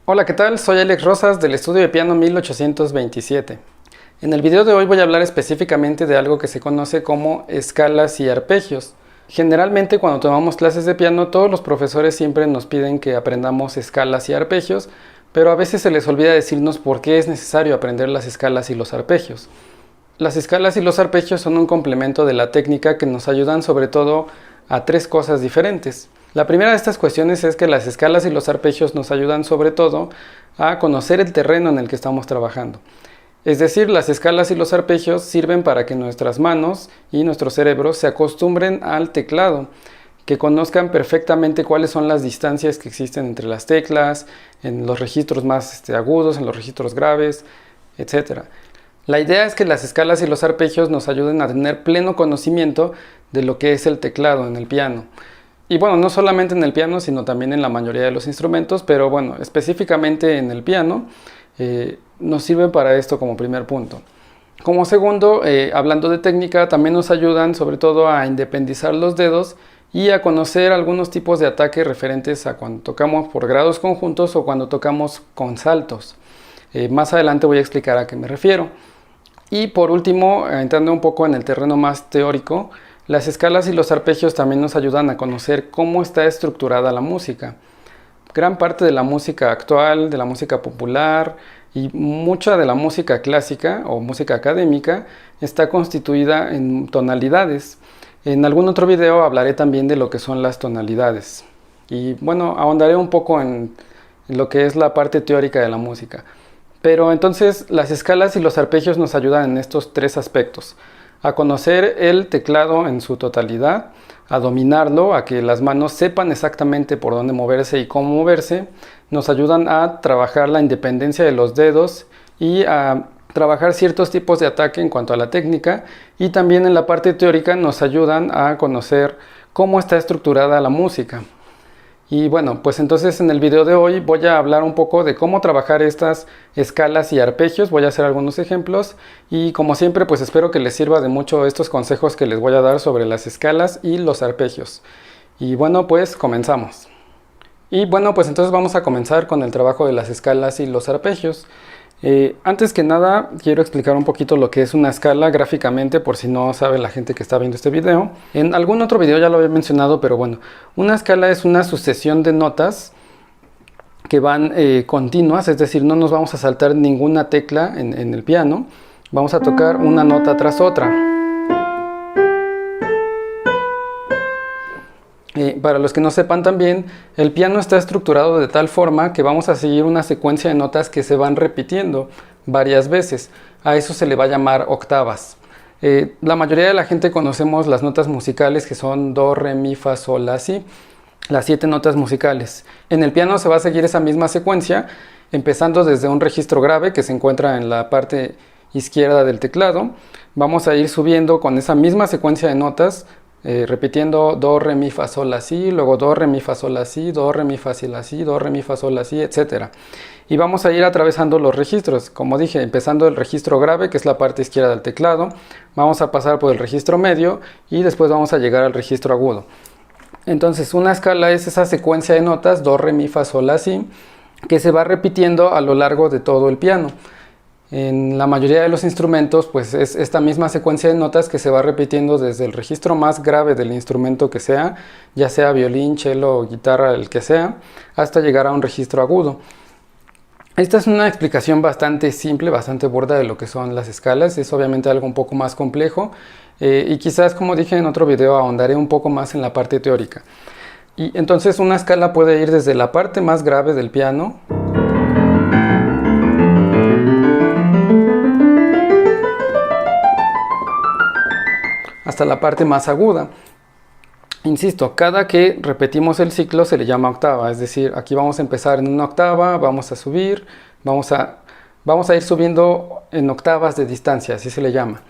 Hola, ¿qué tal? Soy Alex Rosas del estudio de piano 1827. En el video de hoy voy a hablar específicamente de algo que se conoce como escalas y arpegios. Generalmente cuando tomamos clases de piano todos los profesores siempre nos piden que aprendamos escalas y arpegios, pero a veces se les olvida decirnos por qué es necesario aprender las escalas y los arpegios. Las escalas y los arpegios son un complemento de la técnica que nos ayudan sobre todo a tres cosas diferentes. La primera de estas cuestiones es que las escalas y los arpegios nos ayudan sobre todo a conocer el terreno en el que estamos trabajando. Es decir, las escalas y los arpegios sirven para que nuestras manos y nuestro cerebro se acostumbren al teclado, que conozcan perfectamente cuáles son las distancias que existen entre las teclas, en los registros más agudos, en los registros graves, etc. La idea es que las escalas y los arpegios nos ayuden a tener pleno conocimiento de lo que es el teclado en el piano. Y bueno, no solamente en el piano, sino también en la mayoría de los instrumentos, pero bueno, específicamente en el piano nos sirve para esto como primer punto. Como segundo, hablando de técnica, también nos ayudan sobre todo a independizar los dedos y a conocer algunos tipos de ataque referentes a cuando tocamos por grados conjuntos o cuando tocamos con saltos. Más adelante voy a explicar a qué me refiero. Y por último, entrando un poco en el terreno más teórico, las escalas y los arpegios también nos ayudan a conocer cómo está estructurada la música. Gran parte de la música actual, de la música popular y mucha de la música clásica o música académica está constituida en tonalidades. En algún otro video hablaré también de lo que son las tonalidades. Y bueno, ahondaré un poco en lo que es la parte teórica de la música. Pero entonces las escalas y los arpegios nos ayudan en estos tres aspectos: a conocer el teclado en su totalidad, a dominarlo, a que las manos sepan exactamente por dónde moverse y cómo moverse, nos ayudan a trabajar la independencia de los dedos y a trabajar ciertos tipos de ataque en cuanto a la técnica, y también en la parte teórica nos ayudan a conocer cómo está estructurada la música. Y bueno, pues entonces en el video de hoy voy a hablar un poco de cómo trabajar estas escalas y arpegios, voy a hacer algunos ejemplos y como siempre pues espero que les sirva de mucho estos consejos que les voy a dar sobre las escalas y los arpegios. Y bueno, pues comenzamos. Y bueno, pues entonces vamos a comenzar con el trabajo de las escalas y los arpegios. Antes que nada quiero explicar un poquito lo que es una escala gráficamente, por si no sabe la gente que está viendo este video. En algún otro video ya lo había mencionado, pero bueno, una escala es una sucesión de notas que van continuas, es decir, no nos vamos a saltar ninguna tecla en el piano, vamos a tocar una nota tras otra. Para los que no sepan también, el piano está estructurado de tal forma que vamos a seguir una secuencia de notas que se van repitiendo varias veces. A eso se le va a llamar octavas. La mayoría de la gente conocemos las notas musicales que son do, re, mi, fa, sol, la, si, las 7 notas musicales. En el piano se va a seguir esa misma secuencia, empezando desde un registro grave que se encuentra en la parte izquierda del teclado. Vamos a ir subiendo con esa misma secuencia de notas, repitiendo do, re, mi, fa, sol, la, si, luego do, re, mi, fa, sol, la, si, do, re, mi, fa, si, la, si, do, re, mi, fa, sol, la, si, etc. Y vamos a ir atravesando los registros, como dije, empezando el registro grave, que es la parte izquierda del teclado, vamos a pasar por el registro medio y después vamos a llegar al registro agudo. Entonces una escala es esa secuencia de notas, do, re, mi, fa, sol, la, si, que se va repitiendo a lo largo de todo el piano. En la mayoría de los instrumentos pues es esta misma secuencia de notas que se va repitiendo desde el registro más grave del instrumento que sea, ya sea violín, cello, guitarra, el que sea, hasta llegar a un registro agudo. Esta es una explicación bastante simple, bastante burda de lo que son las escalas. Es obviamente algo un poco más complejo y quizás, como dije en otro video, ahondaré un poco más en la parte teórica. Y entonces una escala puede ir desde la parte más grave del piano hasta la parte más aguda. Insisto, cada que repetimos el ciclo se le llama octava, es decir, aquí vamos a empezar en una octava, vamos a subir, vamos a ir subiendo en octavas de distancia, así se le llama.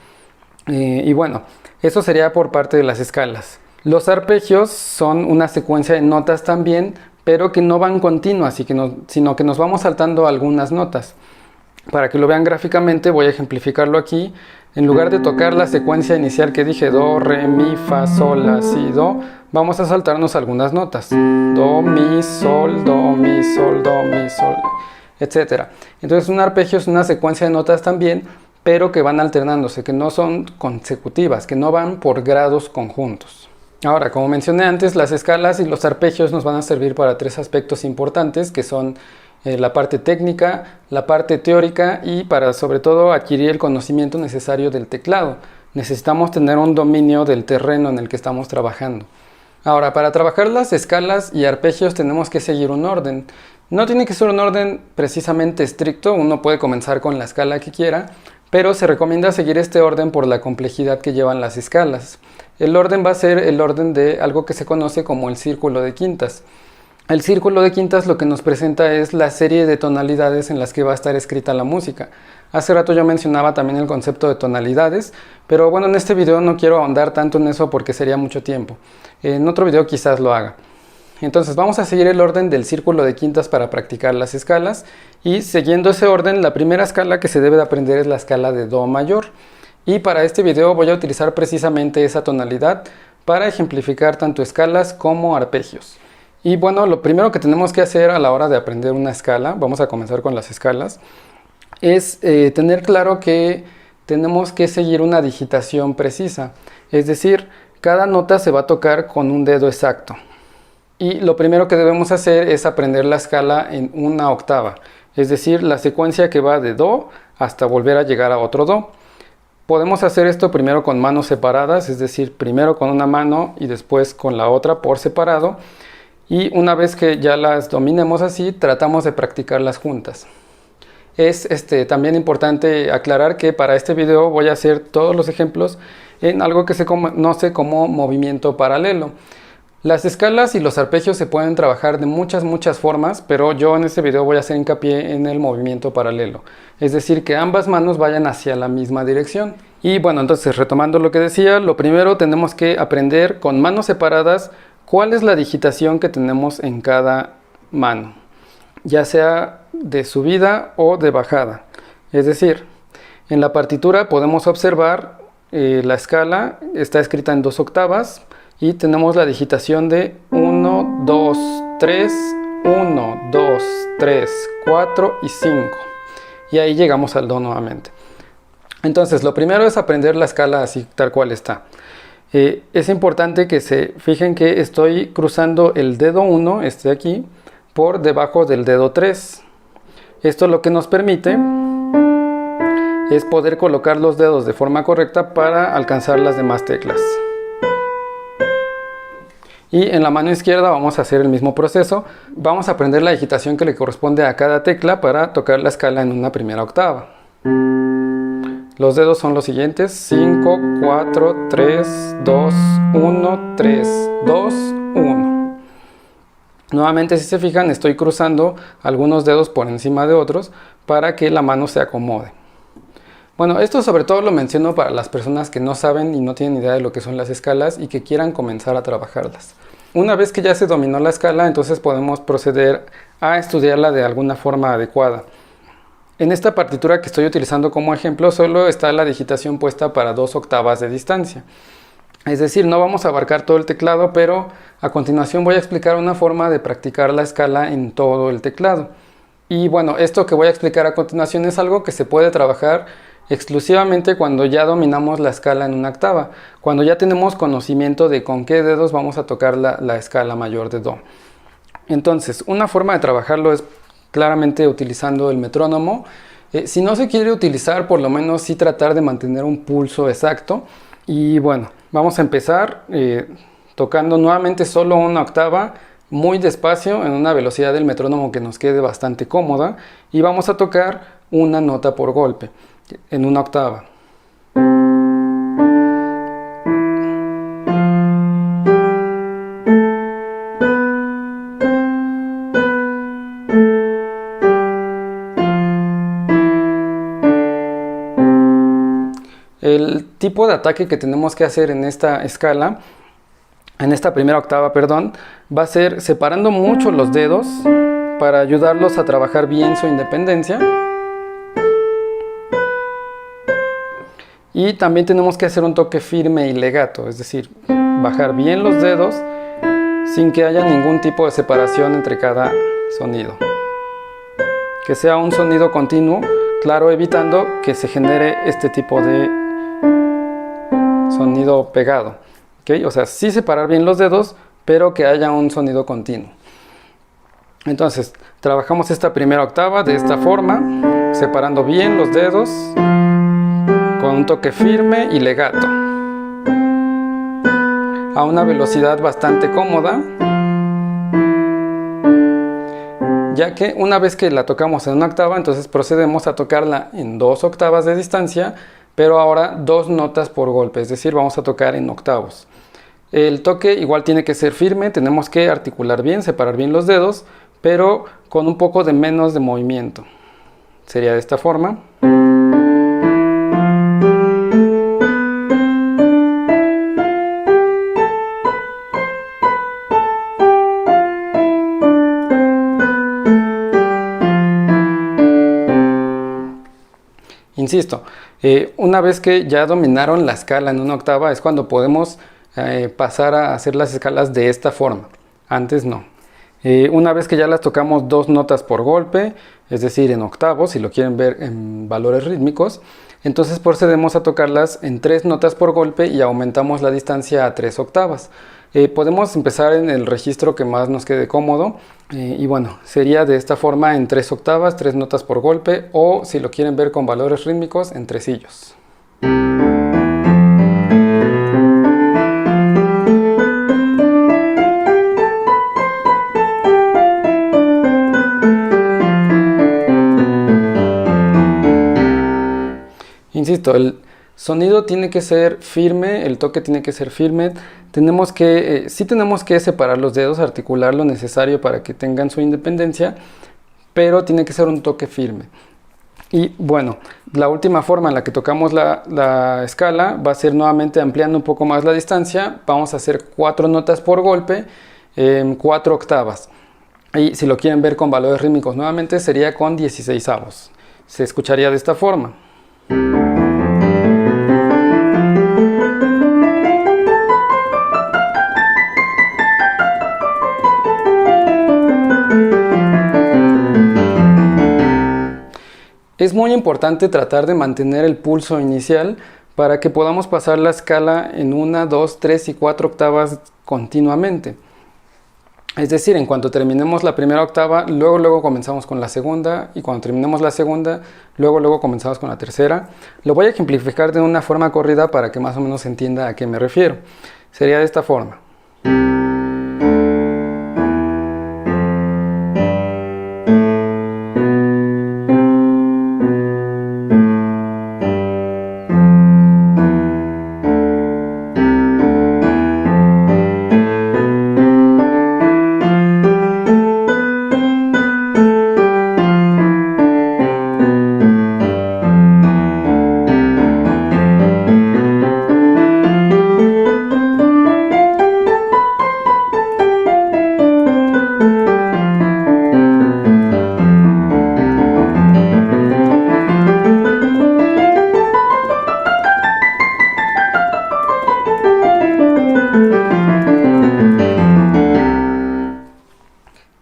Y bueno, eso sería por parte de las escalas. Los arpegios son una secuencia de notas también, pero que no van continuas, sino que nos vamos saltando algunas notas. Para que lo vean gráficamente voy a ejemplificarlo aquí. En lugar de tocar la secuencia inicial que dije, do, re, mi, fa, sol, la, si, do, vamos a saltarnos algunas notas. Do, mi, sol, etc. Entonces un arpegio es una secuencia de notas también, pero que van alternándose, que no son consecutivas, que no van por grados conjuntos. Ahora, como mencioné antes, las escalas y los arpegios nos van a servir para tres aspectos importantes, que son la parte técnica, la parte teórica y para sobre todo adquirir el conocimiento necesario del teclado. Necesitamos tener un dominio del terreno en el que estamos trabajando. Ahora, para trabajar las escalas y arpegios tenemos que seguir un orden. No tiene que ser un orden precisamente estricto, uno puede comenzar con la escala que quiera, pero se recomienda seguir este orden por la complejidad que llevan las escalas. El orden va a ser el orden de algo que se conoce como el círculo de quintas. El círculo de quintas lo que nos presenta es la serie de tonalidades en las que va a estar escrita la música. Hace rato yo mencionaba también el concepto de tonalidades, pero bueno, en este video no quiero ahondar tanto en eso porque sería mucho tiempo. En otro video quizás lo haga. Entonces vamos a seguir el orden del círculo de quintas para practicar las escalas y siguiendo ese orden la primera escala que se debe de aprender es la escala de do mayor y para este video voy a utilizar precisamente esa tonalidad para ejemplificar tanto escalas como arpegios. Y bueno, lo primero que tenemos que hacer a la hora de aprender una escala, vamos a comenzar con las escalas, es tener claro que tenemos que seguir una digitación precisa, es decir, cada nota se va a tocar con un dedo exacto. Y lo primero que debemos hacer es aprender la escala en una octava, es decir, la secuencia que va de do hasta volver a llegar a otro do. Podemos hacer esto primero con manos separadas, es decir, primero con una mano y después con la otra por separado. Y una vez que ya las dominemos así, tratamos de practicarlas juntas. Es también importante aclarar que para este video voy a hacer todos los ejemplos en algo que se conoce como movimiento paralelo. Las escalas y los arpegios se pueden trabajar de muchas formas, pero yo en este video voy a hacer hincapié en el movimiento paralelo. Es decir, que ambas manos vayan hacia la misma dirección. Y bueno, entonces retomando lo que decía, lo primero tenemos que aprender con manos separadas cuál es la digitación que tenemos en cada mano, ya sea de subida o de bajada. Es decir, en la partitura podemos observar la escala, está escrita en 2 octavas y tenemos la digitación de 1, 2, 3, 1, 2, 3, 4 y 5. Y ahí llegamos al do nuevamente. Entonces, lo primero es aprender la escala así, tal cual está. Es importante que se fijen que estoy cruzando el dedo 1, este de aquí, por debajo del dedo 3. Esto lo que nos permite es poder colocar los dedos de forma correcta para alcanzar las demás teclas. Y en la mano izquierda vamos a hacer el mismo proceso. Vamos a aprender la digitación que le corresponde a cada tecla para tocar la escala en una primera octava. Los dedos son los siguientes: 5, 4, 3, 2, 1, 3, 2, 1. Nuevamente, si se fijan, estoy cruzando algunos dedos por encima de otros para que la mano se acomode. Bueno, esto sobre todo lo menciono para las personas que no saben y no tienen idea de lo que son las escalas y que quieran comenzar a trabajarlas. Una vez que ya se dominó la escala, entonces podemos proceder a estudiarla de alguna forma adecuada. En esta partitura que estoy utilizando como ejemplo, solo está la digitación puesta para 2 octavas de distancia. Es decir, no vamos a abarcar todo el teclado, pero a continuación voy a explicar una forma de practicar la escala en todo el teclado. Y bueno, esto que voy a explicar a continuación es algo que se puede trabajar exclusivamente cuando ya dominamos la escala en una octava, cuando ya tenemos conocimiento de con qué dedos vamos a tocar la escala mayor de do. Entonces, una forma de trabajarlo es claramente utilizando el metrónomo. Si no se quiere utilizar, por lo menos sí tratar de mantener un pulso exacto. Y bueno, vamos a empezar tocando nuevamente solo una octava, muy despacio, en una velocidad del metrónomo que nos quede bastante cómoda, y vamos a tocar una nota por golpe en una octava. El tipo de ataque que tenemos que hacer en esta escala, en esta primera octava, perdón, va a ser separando mucho los dedos para ayudarlos a trabajar bien su independencia. Y también tenemos que hacer un toque firme y legato, es decir, bajar bien los dedos sin que haya ningún tipo de separación entre cada sonido. Que sea un sonido continuo, claro, evitando que se genere este tipo de sonido pegado. ¿Okay? O sea, sí separar bien los dedos, pero que haya un sonido continuo. Entonces, trabajamos esta primera octava de esta forma, separando bien los dedos, con un toque firme y legato, a una velocidad bastante cómoda, ya que una vez que la tocamos en una octava, entonces procedemos a tocarla en 2 octavas de distancia, pero ahora 2 notas por golpe, es decir, vamos a tocar en octavos. El toque igual tiene que ser firme, tenemos que articular bien, separar bien los dedos, pero con un poco de menos de movimiento. Sería de esta forma. Insisto, una vez que ya dominaron la escala en una octava es cuando podemos pasar a hacer las escalas de esta forma. Antes no. Una vez que ya las tocamos 2 notas por golpe, es decir, en octavos, si lo quieren ver en valores rítmicos, entonces procedemos a tocarlas en 3 notas por golpe y aumentamos la distancia a 3 octavas. Podemos empezar en el registro que más nos quede cómodo y bueno, sería de esta forma en 3 octavas, 3 notas por golpe, o si lo quieren ver con valores rítmicos, en tresillos. Insisto, el sonido tiene que ser firme, el toque tiene que ser firme. Sí tenemos que separar los dedos, articular lo necesario para que tengan su independencia, pero tiene que ser un toque firme. Y bueno, la última forma en la que tocamos la escala va a ser nuevamente ampliando un poco más la distancia. Vamos a hacer 4 notas por golpe en 4 octavas. Y si lo quieren ver con valores rítmicos nuevamente, sería con 16avos. Se escucharía de esta forma. Es muy importante tratar de mantener el pulso inicial para que podamos pasar la escala en 1, 2, 3 y 4 octavas continuamente. Es decir, en cuanto terminemos la primera octava, luego comenzamos con la segunda, y cuando terminemos la segunda, luego comenzamos con la tercera. Lo voy a ejemplificar de una forma corrida para que más o menos se entienda a qué me refiero. Sería de esta forma.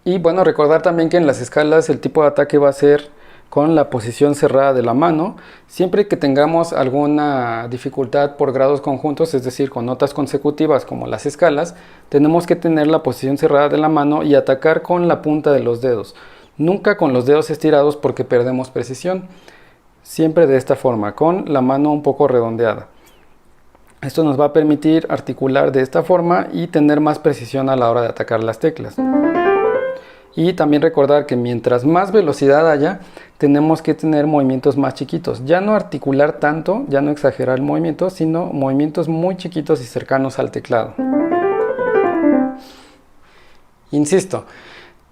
Y bueno, recordar también que en las escalas el tipo de ataque va a ser con la posición cerrada de la mano. Siempre que tengamos alguna dificultad por grados conjuntos, es decir, con notas consecutivas como las escalas, tenemos que tener la posición cerrada de la mano y atacar con la punta de los dedos. Nunca con los dedos estirados porque perdemos precisión. Siempre de esta forma, con la mano un poco redondeada. Esto nos va a permitir articular de esta forma y tener más precisión a la hora de atacar las teclas. Y también recordar que mientras más velocidad haya, tenemos que tener movimientos más chiquitos. Ya no articular tanto, ya no exagerar el movimiento, sino movimientos muy chiquitos y cercanos al teclado. Insisto,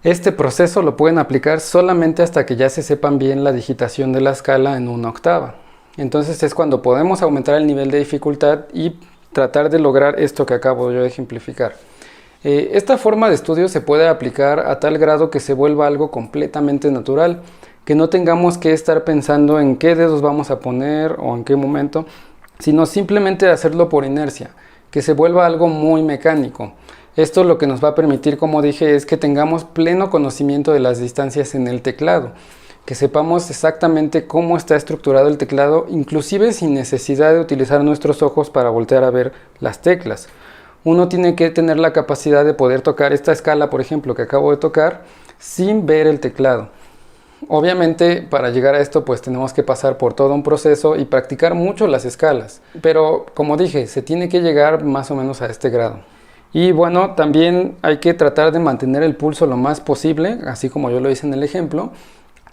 este proceso lo pueden aplicar solamente hasta que ya se sepan bien la digitación de la escala en una octava. Entonces es cuando podemos aumentar el nivel de dificultad y tratar de lograr esto que acabo yo de ejemplificar. Esta forma de estudio se puede aplicar a tal grado que se vuelva algo completamente natural, que no tengamos que estar pensando en qué dedos vamos a poner o en qué momento, sino simplemente hacerlo por inercia, que se vuelva algo muy mecánico. Esto lo que nos va a permitir, como dije, es que tengamos pleno conocimiento de las distancias en el teclado, que sepamos exactamente cómo está estructurado el teclado, inclusive sin necesidad de utilizar nuestros ojos para voltear a ver las teclas. Uno tiene que tener la capacidad de poder tocar esta escala, por ejemplo, que acabo de tocar, sin ver el teclado. Obviamente, para llegar a esto, pues tenemos que pasar por todo un proceso y practicar mucho las escalas. Pero, como dije, se tiene que llegar más o menos a este grado. Y bueno, también hay que tratar de mantener el pulso lo más posible, así como yo lo hice en el ejemplo.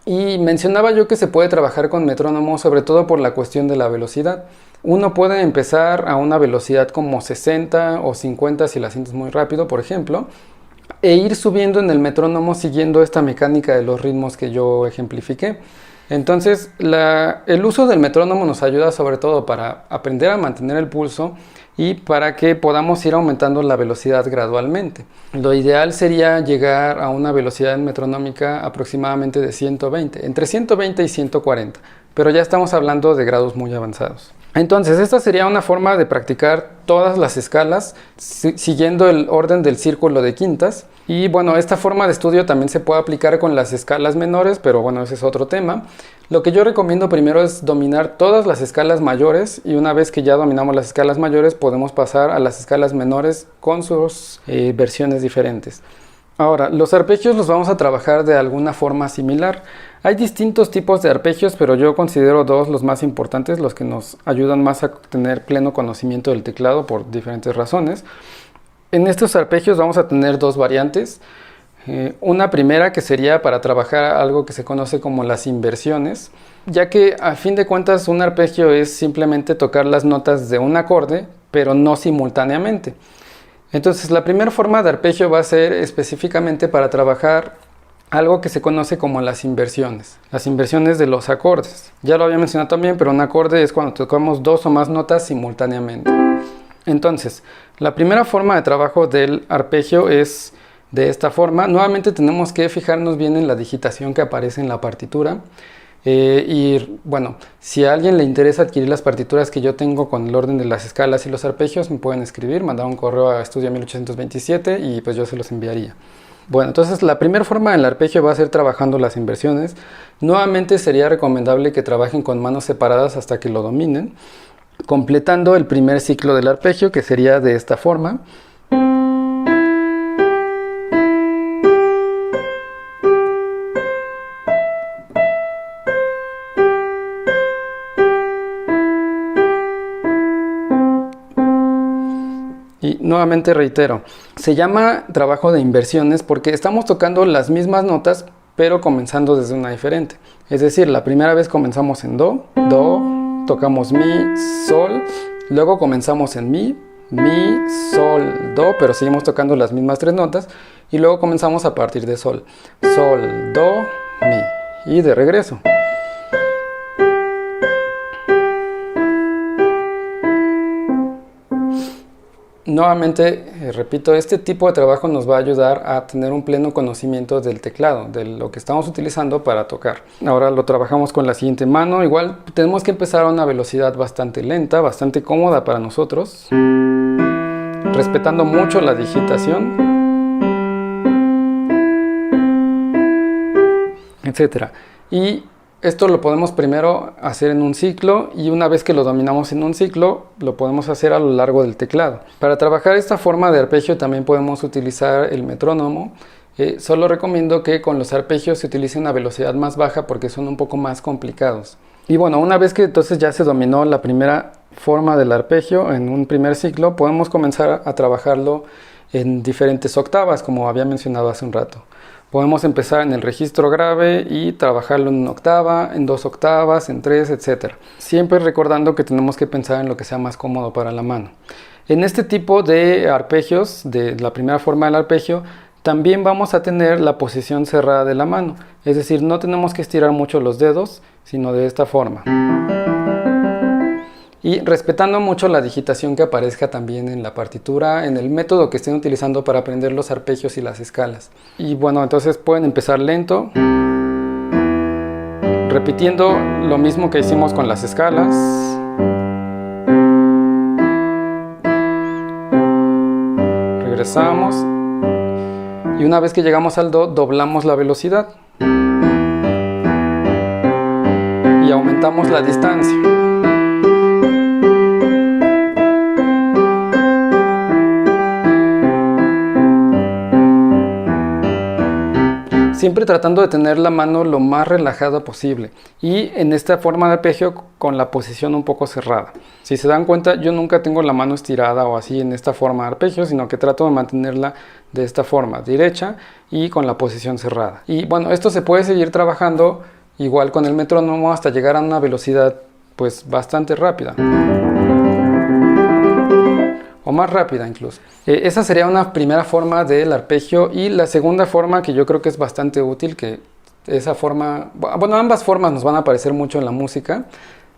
Y mencionaba yo que se puede trabajar con metrónomo, sobre todo por la cuestión de la velocidad. Uno puede empezar a una velocidad como 60 o 50 si la sientes muy rápido, por ejemplo, e ir subiendo en el metrónomo siguiendo esta mecánica de los ritmos que yo ejemplifiqué. Entonces, el uso del metrónomo nos ayuda sobre todo para aprender a mantener el pulso y para que podamos ir aumentando la velocidad gradualmente. Lo ideal sería llegar a una velocidad metronómica aproximadamente de 120, entre 120 y 140, pero ya estamos hablando de grados muy avanzados. Entonces, esta sería una forma de practicar todas las escalas siguiendo el orden del círculo de quintas. Y bueno, esta forma de estudio también se puede aplicar con las escalas menores, pero bueno, ese es otro tema. Lo que yo recomiendo primero es dominar todas las escalas mayores, y una vez que ya dominamos las escalas mayores podemos pasar a las escalas menores con sus versiones diferentes. Ahora, los arpegios los vamos a trabajar de alguna forma similar. Hay distintos tipos de arpegios, pero yo considero dos los más importantes, los que nos ayudan más a tener pleno conocimiento del teclado por diferentes razones. En estos arpegios vamos a tener dos variantes. Una primera que sería para trabajar algo que se conoce como las inversiones, ya que a fin de cuentas un arpegio es simplemente tocar las notas de un acorde, pero no simultáneamente. Entonces la primera forma de arpegio va a ser específicamente para trabajar algo que se conoce como las inversiones de los acordes. Ya lo había mencionado también, pero un acorde es cuando tocamos dos o más notas simultáneamente. Entonces, la primera forma de trabajo del arpegio es de esta forma. Nuevamente tenemos que fijarnos bien en la digitación que aparece en la partitura. Y bueno, si a alguien le interesa adquirir las partituras que yo tengo con el orden de las escalas y los arpegios, me pueden escribir, mandar un correo a estudia1827 y pues yo se los enviaría. Bueno, entonces la primera forma del arpegio va a ser trabajando las inversiones. Nuevamente sería recomendable que trabajen con manos separadas hasta que lo dominen, completando el primer ciclo del arpegio, que sería de esta forma. Y nuevamente reitero, se llama trabajo de inversiones porque estamos tocando las mismas notas, pero comenzando desde una diferente. Es decir, la primera vez comenzamos en do, tocamos mi, sol, luego comenzamos en mi, sol, do, pero seguimos tocando las mismas tres notas, y luego comenzamos a partir de sol, do, mi, y de regreso. Nuevamente, repito, este tipo de trabajo nos va a ayudar a tener un pleno conocimiento del teclado, de lo que estamos utilizando para tocar. Ahora lo trabajamos con la siguiente mano. Igual tenemos que empezar a una velocidad bastante lenta, bastante cómoda para nosotros, respetando mucho la digitación, etc. Y esto lo podemos primero hacer en un ciclo, y una vez que lo dominamos en un ciclo, lo podemos hacer a lo largo del teclado. Para trabajar esta forma de arpegio también podemos utilizar el metrónomo. Solo recomiendo que con los arpegios se utilice una velocidad más baja porque son un poco más complicados. Y bueno, una vez que entonces ya se dominó la primera forma del arpegio en un primer ciclo, podemos comenzar a trabajarlo en diferentes octavas, como había mencionado hace un rato. Podemos empezar en el registro grave y trabajarlo en una octava, en dos octavas, en tres, etc. Siempre recordando que tenemos que pensar en lo que sea más cómodo para la mano. En este tipo de arpegios, de la primera forma del arpegio, también vamos a tener la posición cerrada de la mano. Es decir, no tenemos que estirar mucho los dedos, sino de esta forma. Y respetando mucho la digitación que aparezca también en la partitura, en el método que estén utilizando para aprender los arpegios y las escalas. Y bueno, entonces pueden empezar lento, repitiendo lo mismo que hicimos con las escalas. regresamos y una vez que llegamos al do, doblamos la velocidad y aumentamos la distancia. Siempre tratando de tener la mano lo más relajada posible y en esta forma de arpegio con la posición un poco cerrada. Si se dan cuenta, yo nunca tengo la mano estirada o así en esta forma de arpegio, sino que trato de mantenerla de esta forma, derecha y con la posición cerrada. Y bueno, esto se puede seguir trabajando igual con el metrónomo hasta llegar a una velocidad pues bastante rápida. O más rápida incluso. Esa sería una primera forma del arpegio y la segunda forma que yo creo que es bastante útil, que esa forma, bueno, ambas formas nos van a aparecer mucho en la música,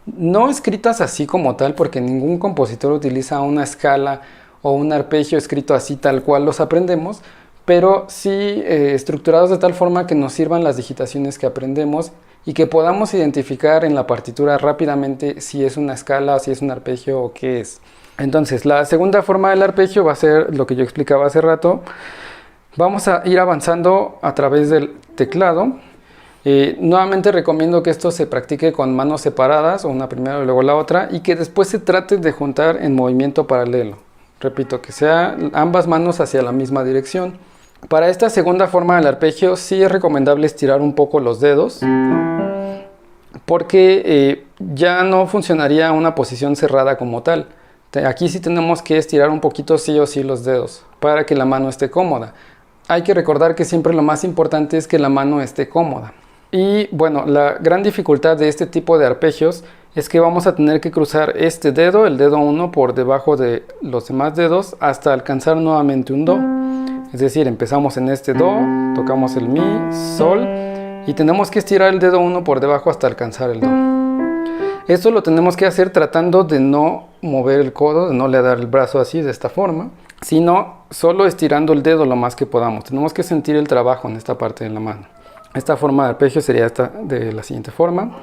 no escritas así como tal porque ningún compositor utiliza una escala o un arpegio escrito así tal cual los aprendemos, pero sí estructurados de tal forma que nos sirvan las digitaciones que aprendemos y que podamos identificar en la partitura rápidamente si es una escala, si es un arpegio o qué es. Entonces, la segunda forma del arpegio va a ser lo que yo explicaba hace rato. Vamos a ir avanzando a través del teclado. Nuevamente recomiendo que esto se practique con manos separadas, una primero y luego la otra, y que después se trate de juntar en movimiento paralelo. Repito, que sean ambas manos hacia la misma dirección. Para esta segunda forma del arpegio sí es recomendable estirar un poco los dedos, porque ya no funcionaría una posición cerrada como tal. Aquí sí tenemos que estirar un poquito sí o sí los dedos para que la mano esté cómoda. Hay que recordar que siempre lo más importante es que la mano esté cómoda. Y bueno, la gran dificultad de este tipo de arpegios es que vamos a tener que cruzar este dedo, el dedo 1, por debajo de los demás dedos hasta alcanzar nuevamente un do. Es decir, empezamos en este do, tocamos el mi, sol y tenemos que estirar el dedo 1 por debajo hasta alcanzar el do. Esto lo tenemos que hacer tratando de no mover el codo, de no le dar el brazo así de esta forma, sino solo estirando el dedo lo más que podamos. Tenemos que sentir el trabajo en esta parte de la mano. Esta forma de arpegio sería esta de la siguiente forma.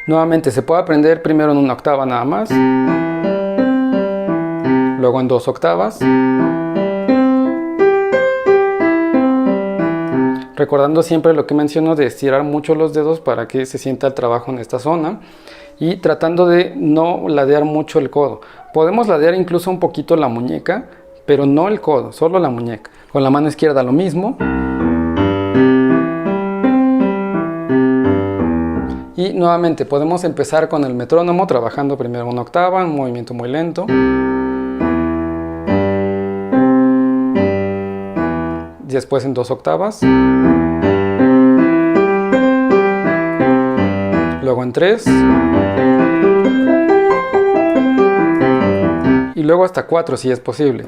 Nuevamente se puede aprender primero en una octava nada más, luego en 2 octavas. Recordando siempre lo que menciono de estirar mucho los dedos para que se sienta el trabajo en esta zona y tratando de no ladear mucho el codo. Podemos ladear incluso un poquito la muñeca, pero no el codo, solo la muñeca. Con la mano izquierda lo mismo. Y nuevamente podemos empezar con el metrónomo trabajando primero una octava, un movimiento muy lento. Después en 2 octavas, luego en 3 y luego hasta 4 si es posible.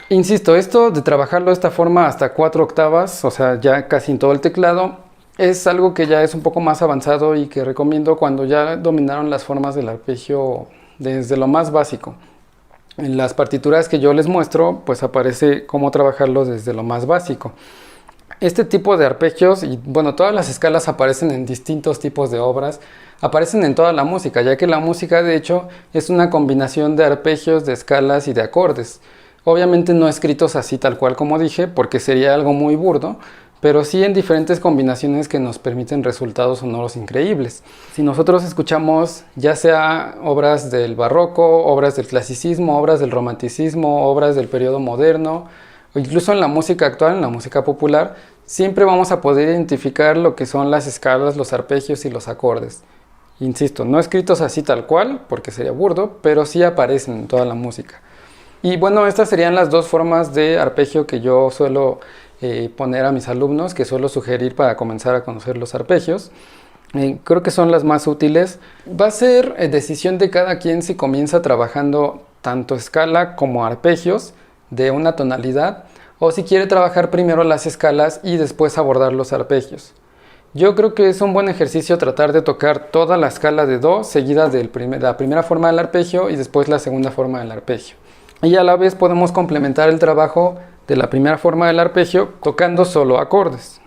Insisto, esto de trabajarlo de esta forma hasta 4 octavas, o sea ya casi en todo el teclado, es algo que ya es un poco más avanzado y que recomiendo cuando ya dominaron las formas del arpegio desde lo más básico. En las partituras que yo les muestro, pues aparece cómo trabajarlo desde lo más básico. Este tipo de arpegios, y bueno, todas las escalas aparecen en distintos tipos de obras, aparecen en toda la música, ya que la música de hecho es una combinación de arpegios, de escalas y de acordes. Obviamente no escritos así tal cual como dije, porque sería algo muy burdo, pero sí en diferentes combinaciones que nos permiten resultados sonoros increíbles. Si nosotros escuchamos ya sea obras del barroco, obras del clasicismo, obras del romanticismo, obras del periodo moderno, o incluso en la música actual, en la música popular, siempre vamos a poder identificar lo que son las escalas, los arpegios y los acordes. Insisto, no escritos así tal cual, porque sería burdo, pero sí aparecen en toda la música. Y bueno, estas serían las dos formas de arpegio que yo suelo poner a mis alumnos, que suelo sugerir para comenzar a conocer los arpegios. Creo que son las más útiles. Va a ser decisión de cada quien si comienza trabajando tanto escala como arpegios de una tonalidad, o si quiere trabajar primero las escalas y después abordar los arpegios. Yo creo que es un buen ejercicio tratar de tocar toda la escala de do seguida de la primera forma del arpegio y después la segunda forma del arpegio. Y a la vez podemos complementar el trabajo de la primera forma del arpegio tocando solo acordes.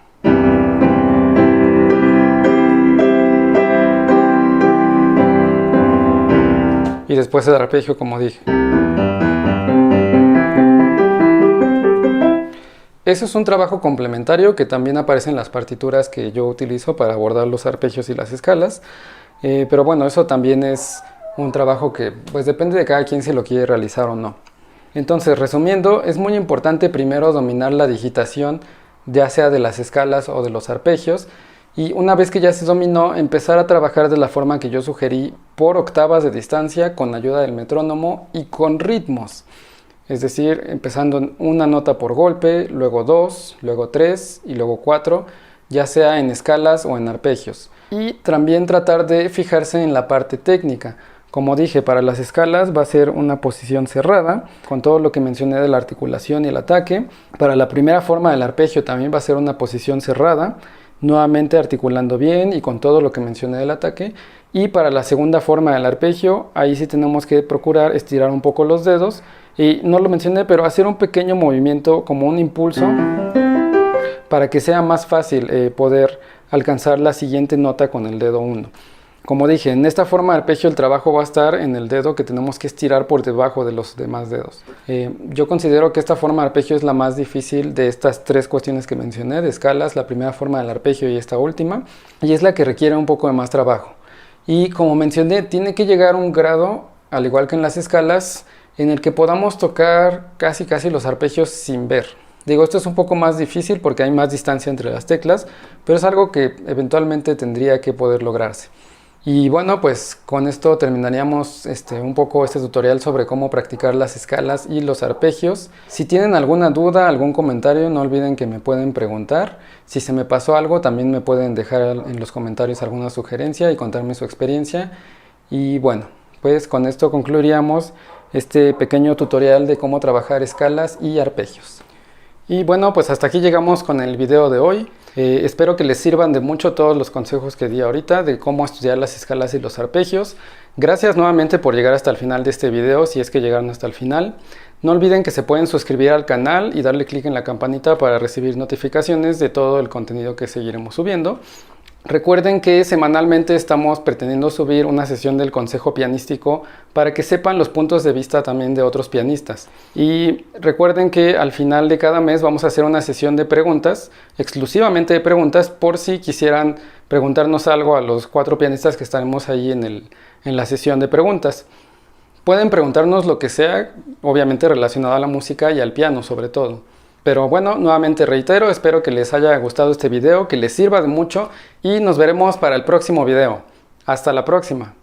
y después el arpegio, como dije. Eso es un trabajo complementario que también aparece en las partituras que yo utilizo para abordar los arpegios y las escalas. Pero bueno, eso también es un trabajo que pues depende de cada quien si lo quiere realizar o no. Entonces, resumiendo, es muy importante primero dominar la digitación, ya sea de las escalas o de los arpegios, y una vez que ya se dominó, empezar a trabajar de la forma que yo sugerí, por octavas de distancia, con ayuda del metrónomo y con ritmos. Es decir, empezando en una nota por golpe, luego 2, luego 3 y luego 4, ya sea en escalas o en arpegios. Y también tratar de fijarse en la parte técnica. Como dije, para las escalas va a ser una posición cerrada, con todo lo que mencioné de la articulación y el ataque. Para la primera forma del arpegio también va a ser una posición cerrada, nuevamente articulando bien y con todo lo que mencioné del ataque. Y para la segunda forma del arpegio, ahí sí tenemos que procurar estirar un poco los dedos. Y no lo mencioné, pero hacer un pequeño movimiento como un impulso para que sea más fácil poder alcanzar la siguiente nota con el dedo 1. Como dije, en esta forma de arpegio el trabajo va a estar en el dedo que tenemos que estirar por debajo de los demás dedos. Yo considero que esta forma de arpegio es la más difícil de estas tres cuestiones que mencioné, de escalas, la primera forma del arpegio y esta última, y es la que requiere un poco de más trabajo. Y como mencioné, tiene que llegar a un grado, al igual que en las escalas, en el que podamos tocar casi los arpegios sin ver. Digo, esto es un poco más difícil porque hay más distancia entre las teclas, pero es algo que eventualmente tendría que poder lograrse. Y bueno, pues con esto terminaríamos un poco este tutorial sobre cómo practicar las escalas y los arpegios. Si tienen alguna duda, algún comentario, no olviden que me pueden preguntar. Si se me pasó algo, también me pueden dejar en los comentarios alguna sugerencia y contarme su experiencia. Y bueno, pues con esto concluiríamos este pequeño tutorial de cómo trabajar escalas y arpegios. Y bueno, pues hasta aquí llegamos con el video de hoy. Espero que les sirvan de mucho todos los consejos que di ahorita de cómo estudiar las escalas y los arpegios. Gracias nuevamente por llegar hasta el final de este video, si es que llegaron hasta el final. No olviden que se pueden suscribir al canal y darle clic en la campanita para recibir notificaciones de todo el contenido que seguiremos subiendo. Recuerden que semanalmente estamos pretendiendo subir una sesión del consejo pianístico para que sepan los puntos de vista también de otros pianistas. Y recuerden que al final de cada mes vamos a hacer una sesión de preguntas, exclusivamente de preguntas, por si quisieran preguntarnos algo a los 4 pianistas que estaremos ahí en la sesión de preguntas. Pueden preguntarnos lo que sea, obviamente relacionado a la música y al piano sobre todo. Pero bueno, nuevamente reitero, espero que les haya gustado este video, que les sirva de mucho y nos veremos para el próximo video. Hasta la próxima.